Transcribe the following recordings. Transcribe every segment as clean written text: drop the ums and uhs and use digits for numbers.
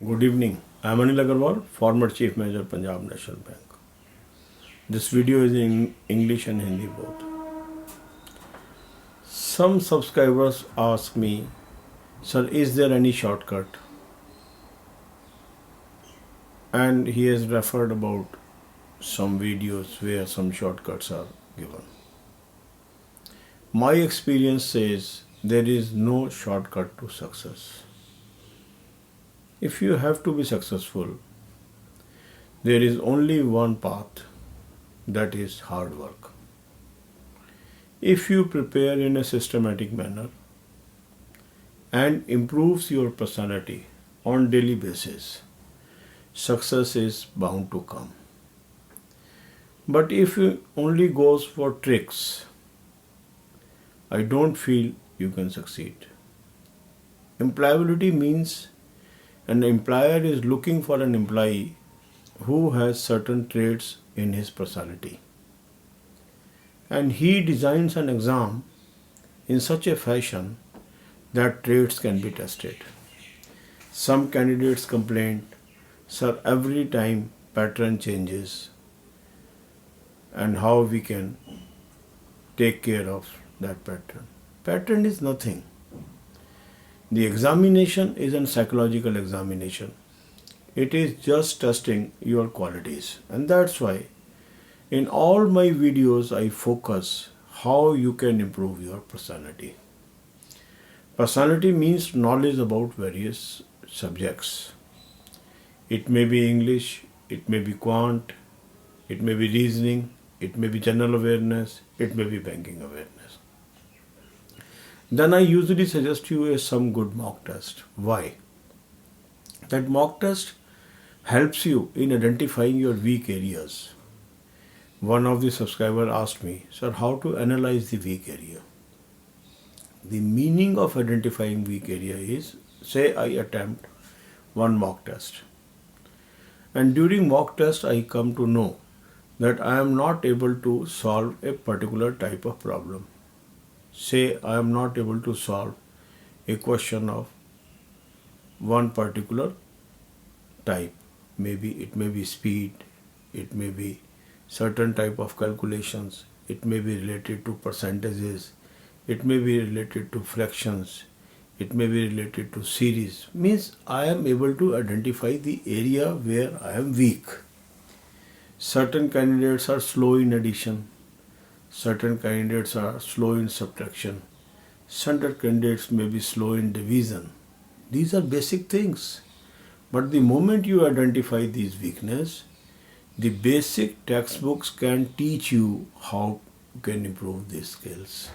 Good evening. I am Anil Agarwal, former Chief Manager, Punjab National Bank. This video is in English and Hindi both. Some subscribers ask me, Sir, is there any shortcut? And he has referred about some videos where some shortcuts are given. My experience says there is no shortcut to success. If you have to be successful, there is only one path, that is hard work. If you prepare in a systematic manner and improves your personality on daily basis, success is bound to come. But if you only goes for tricks, I don't feel you can succeed. Employability means an employer is looking for an employee who has certain traits in his personality. And he designs an exam in such a fashion that traits can be tested. Some candidates complain, Sir, every time pattern changes, and how we can take care of that pattern. Pattern is nothing. The examination is a psychological examination. It is just testing your qualities. And that's why in all my videos I focus how you can improve your personality. Personality means knowledge about various subjects. It may be English, it may be quant, it may be reasoning, it may be general awareness, it may be banking awareness. Then I usually suggest you some good mock test. Why? That mock test helps you in identifying your weak areas. One of the subscribers asked me, Sir, how to analyze the weak area? The meaning of identifying weak area is, say I attempt one mock test. And during mock test I come to know that I am not able to solve a particular type of problem. Say I am not able to solve a question of one particular type. Maybe it may be speed, it may be certain type of calculations, it may be related to percentages, it may be related to fractions, it may be related to series. Means I am able to identify the area where I am weak. Certain candidates are slow in addition. Certain candidates are slow in subtraction. Certain candidates may be slow in division. These are basic things. But the moment you identify these weaknesses, the basic textbooks can teach you how you can improve these skills.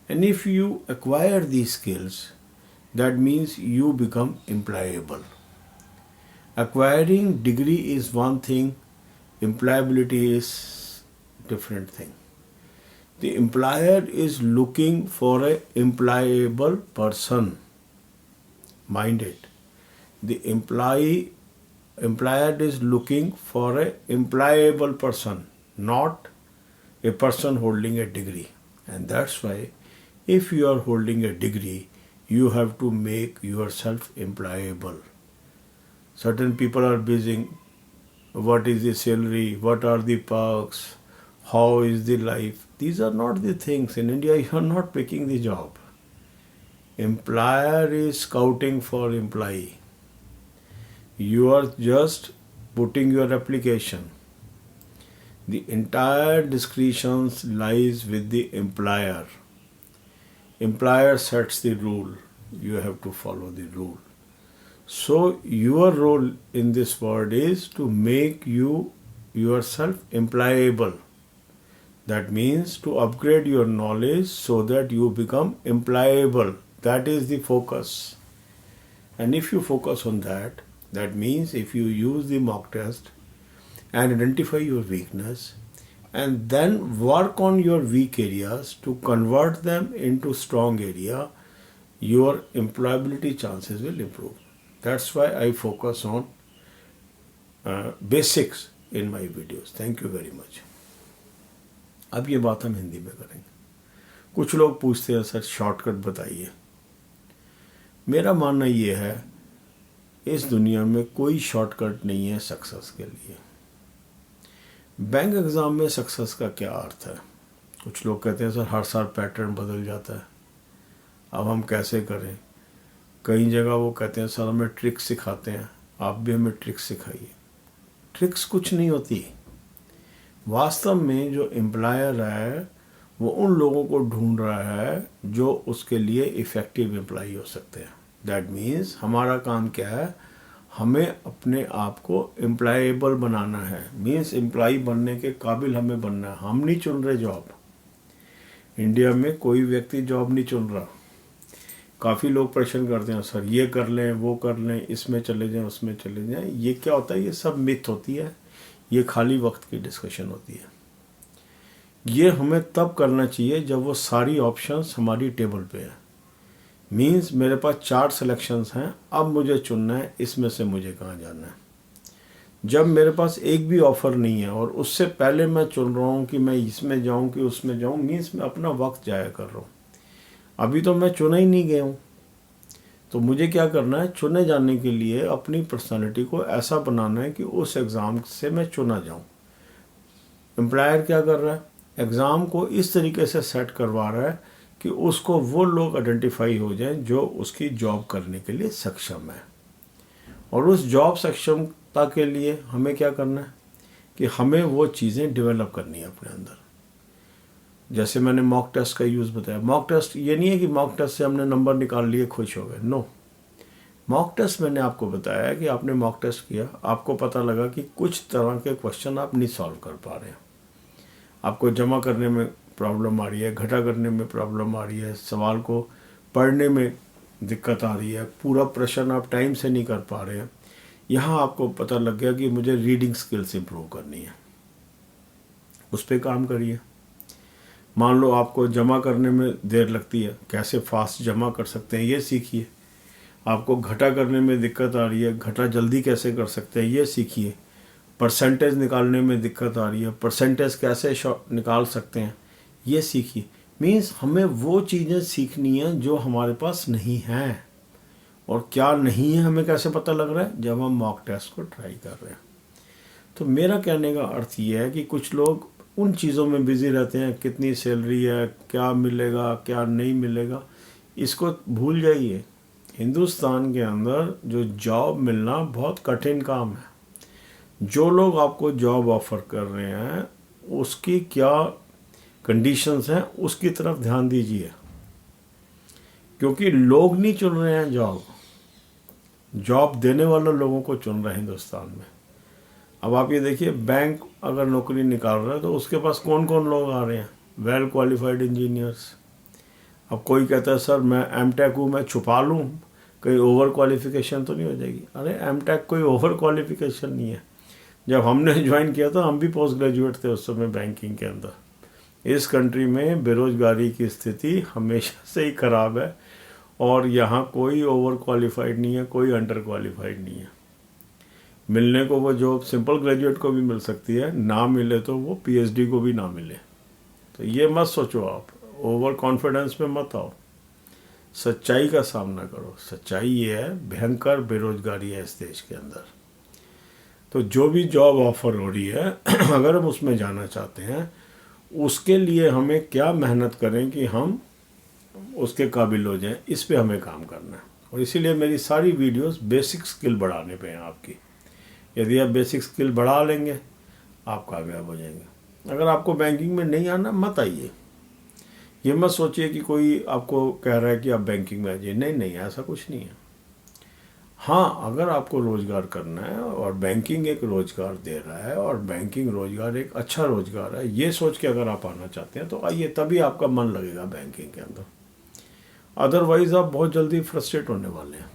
And if you acquire these skills, that means you become employable. Acquiring degree is one thing, employability is different thing. The employer is looking for an employable person. Mind it. The employer is looking for an employable person, not a person holding a degree. And that's why if you are holding a degree, you have to make yourself employable. Certain people are busy. What is the salary? What are the perks? How is the life? These are not the things. In India, you are not picking the job. Employer is scouting for employee. You are just putting your application. The entire discretion lies with the employer. Employer sets the rule. You have to follow the rule. So your role in this world is to make you yourself employable. That means to upgrade your knowledge so that you become employable. That is the focus. And if you focus on that, that means if you use the mock test and identify your weakness and then work on your weak areas to convert them into strong area, your employability chances will improve. That's why I focus on basics in my videos. Thank you very much. अब ये बात हम हिंदी में करेंगे. कुछ लोग पूछते हैं सर शॉर्टकट बताइए. मेरा मानना ये है इस दुनिया में कोई शॉर्टकट नहीं है सक्सेस के लिए। बैंक एग्ज़ाम में सक्सेस का क्या अर्थ है? कुछ लोग कहते हैं सर हर साल पैटर्न बदल जाता है, अब हम कैसे करें? कई जगह वो कहते हैं सर हमें ट्रिक्स सिखाते हैं, आप भी हमें ट्रिक्स सिखाइए। ट्रिक्स कुछ नहीं होती। वास्तव में जो एम्प्लॉयर है वो उन लोगों को ढूंढ रहा है जो उसके लिए इफ़ेक्टिव एम्प्लॉई हो सकते हैं। दैट मीन्स हमारा काम क्या है, हमें अपने आप को एम्प्लॉयबल बनाना है। मीन्स एम्प्लॉई बनने के काबिल हमें बनना है। हम नहीं चुन रहे जॉब। इंडिया में कोई व्यक्ति जॉब नहीं चुन रहा। काफ़ी लोग प्रश्न करते हैं सर ये कर लें, वो कर लें, इसमें चले जाएं, उसमें चले जाएं। ये क्या होता है? ये सब मिथ होती है, ये खाली वक्त की डिस्कशन होती है। ये हमें तब करना चाहिए जब वो सारी ऑप्शंस हमारी टेबल पे है। मीन्स मेरे पास 4 सिलेक्शंस हैं, अब मुझे चुनना है इसमें से मुझे कहाँ जाना है। जब मेरे पास एक भी ऑफ़र नहीं है और उससे पहले मैं चुन रहा हूँ कि मैं इसमें जाऊँ कि उसमें जाऊँ, मीन्स मैं अपना वक्त जाया कर रहा हूँ। अभी तो मैं चुना ही नहीं गया हूँ। तो मुझे क्या करना है? चुने जाने के लिए अपनी पर्सनालिटी को ऐसा बनाना है कि उस एग्ज़ाम से मैं चुना जाऊँ। एम्प्लॉयर क्या कर रहा है? एग्ज़ाम को इस तरीके से सेट करवा रहा है कि उसको वो लोग आइडेंटिफाई हो जाएं जो उसकी जॉब करने के लिए सक्षम है। और उस जॉब सक्षमता के लिए हमें क्या करना है कि हमें वो चीज़ें डेवलप करनी है अपने अंदर। जैसे मैंने मॉक टेस्ट का यूज़ बताया। मॉक टेस्ट ये नहीं है कि मॉक टेस्ट से हमने नंबर निकाल लिए खुश हो गए। नो, मॉक टेस्ट मैंने आपको बताया कि आपने मॉक टेस्ट किया, आपको पता लगा कि कुछ तरह के क्वेश्चन आप नहीं सॉल्व कर पा रहे हैं, आपको जमा करने में प्रॉब्लम आ रही है, घटा करने में प्रॉब्लम आ रही है, सवाल को पढ़ने में दिक्कत आ रही है, पूरा प्रश्न आप टाइम से नहीं कर पा रहे हैं। यहाँ आपको पता लग गया कि मुझे रीडिंग स्किल्स इम्प्रूव करनी है, उस पर काम करिए। मान लो आपको जमा करने में देर लगती है, कैसे फास्ट जमा कर सकते हैं ये सीखिए। आपको घटा करने में दिक्कत आ रही है, घटा जल्दी कैसे कर सकते हैं ये सीखिए। परसेंटेज निकालने में दिक्कत आ रही है, परसेंटेज कैसे निकाल सकते हैं ये सीखिए। मीन्स हमें वो चीज़ें सीखनी है जो हमारे पास नहीं हैं। और क्या नहीं है हमें कैसे पता लग रहा है? जब हम मॉक टेस्ट को ट्राई कर रहे हैं। तो मेरा कहने का अर्थ ये है कि कुछ लोग उन चीज़ों में बिज़ी रहते हैं, कितनी सैलरी है, क्या मिलेगा, क्या नहीं मिलेगा, इसको भूल जाइए। हिंदुस्तान के अंदर जो जॉब मिलना बहुत कठिन काम है। जो लोग आपको जॉब ऑफ़र कर रहे हैं उसकी क्या कंडीशंस हैं उसकी तरफ ध्यान दीजिए, क्योंकि लोग नहीं चुन रहे हैं जॉब देने वाले लोगों को चुन रहे हैं हिंदुस्तान में। अब आप ये देखिए, बैंक अगर नौकरी निकाल रहा है तो उसके पास कौन कौन लोग आ रहे हैं? Well qualified engineers. अब कोई कहता है सर मैं एमटेक हूँ, मैं छुपा लूँ, कहीं ओवर क्वालिफिकेशन तो नहीं हो जाएगी? अरे एमटेक कोई ओवर क्वालिफिकेशन नहीं है। जब हमने ज्वाइन किया था हम भी पोस्ट ग्रेजुएट थे उस समय बैंकिंग के अंदर। इस कंट्री में बेरोज़गारी की स्थिति हमेशा से ही ख़राब है और यहाँ कोई ओवर क्वालिफाइड नहीं है, कोई अंडर क्वालिफाइड नहीं है। मिलने को वो जॉब सिंपल ग्रेजुएट को भी मिल सकती है, ना मिले तो वो पीएचडी को भी ना मिले। तो ये मत सोचो, आप ओवर कॉन्फिडेंस में मत आओ, सच्चाई का सामना करो। सच्चाई ये है, भयंकर बेरोजगारी है इस देश के अंदर। तो जो भी जॉब ऑफर हो रही है अगर हम उसमें जाना चाहते हैं, उसके लिए हमें क्या मेहनत करें कि हम उसके काबिल हो जाएं, इस पे हमें काम करना है। और इसीलिए मेरी सारी वीडियोस बेसिक स्किल बढ़ाने पे हैं आपकी। यदि आप बेसिक स्किल बढ़ा लेंगे आप कामयाब हो जाएंगे। अगर आपको बैंकिंग में नहीं आना, मत आइए। ये मत सोचिए कि कोई आपको कह रहा है कि आप बैंकिंग में आ जाइए। नहीं नहीं, ऐसा कुछ नहीं है। हाँ, अगर आपको रोज़गार करना है और बैंकिंग एक रोज़गार दे रहा है और बैंकिंग रोज़गार एक अच्छा रोज़गार है, ये सोच के अगर आप आना चाहते हैं तो आइए, तभी आपका मन लगेगा बैंकिंग के अंदर। अदरवाइज़ आप बहुत जल्दी फ्रस्ट्रेट होने वाले हैं।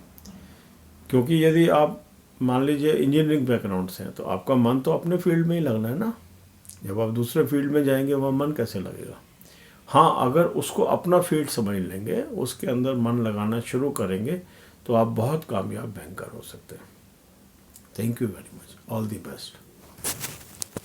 क्योंकि यदि आप मान लीजिए इंजीनियरिंग बैकग्राउंड से हैं तो आपका मन तो अपने फील्ड में ही लगना है ना। जब आप दूसरे फील्ड में जाएंगे वह मन कैसे लगेगा? हाँ, अगर उसको अपना फील्ड समझ लेंगे, उसके अंदर मन लगाना शुरू करेंगे तो आप बहुत कामयाब बैंकर हो सकते हैं। Thank you very much. All the best.